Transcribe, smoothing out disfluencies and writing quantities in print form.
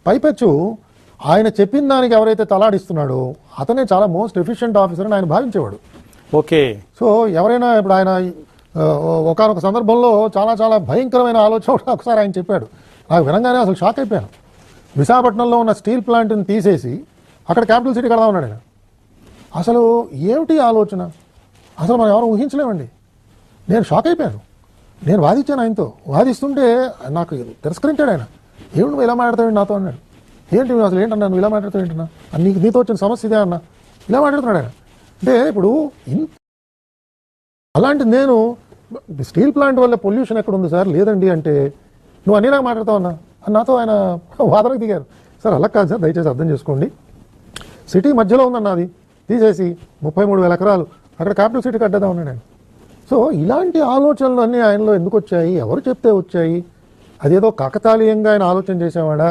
పైపెచ్చు ఆయన చెప్పిన దానికి ఎవరైతే తలాడిస్తున్నాడో అతనే చాలా మోస్ట్ ఎఫిషియెంట్ ఆఫీసర్ అని ఆయన భావించేవాడు. ఓకే. సో ఎవరైనా ఇప్పుడు ఆయన ఒకానొక సందర్భంలో చాలా చాలా భయంకరమైన ఆలోచన ఒకసారి ఆయన చెప్పాడు. నాకు వినంగానే అసలు షాక్ అయిపోయాను. విశాఖపట్నంలో ఉన్న స్టీల్ ప్లాంట్ని తీసేసి అక్కడ క్యాపిటల్ సిటీ కడదా ఉన్నాడు ఆయన. అసలు ఏమిటి ఆలోచన? అసలు మనం ఎవరు ఊహించలేమండి. నేను షాక్ అయిపోయాను. నేను వాదించాను ఆయనతో. వాదిస్తుంటే నాకు తిరస్కరించాడు ఆయన. ఏమిటి నువ్వు ఇలా మాట్లాడతావు నాతో అన్నాడు. ఏంటి అసలు ఏంటన్నా నువ్వు ఇలా మాట్లాడతావు ఏంటన్నా? నీతో వచ్చిన సమస్య ఇదే అన్నా. ఇలా మాట్లాడుతున్నాడు ఆయన. అంటే ఇప్పుడు అలాంటి నేను స్టీల్ ప్లాంట్ వల్ల పొల్యూషన్ ఎక్కడ ఉంది సార్? లేదండి అంటే నువ్వు అన్నిలాగా మాట్లాడతావు అన్నా అని నాతో ఆయన వాదనకు దిగారు. సార్ అలా కాదు సార్, దయచేసి అర్థం చేసుకోండి. సిటీ మధ్యలో ఉందన్న, అది తీసేసి 33,000 ఎకరాలు అక్కడ క్యాపిటల్ సిటీ కట్టేద్దాం ఉన్నాడు ఆయన. సో ఇలాంటి ఆలోచనలు అన్నీ ఆయనలో ఎందుకు వచ్చాయి? ఎవరు చెప్తే వచ్చాయి? అదేదో కాకతాళీయంగా ఆయన ఆలోచన చేసేవాడా?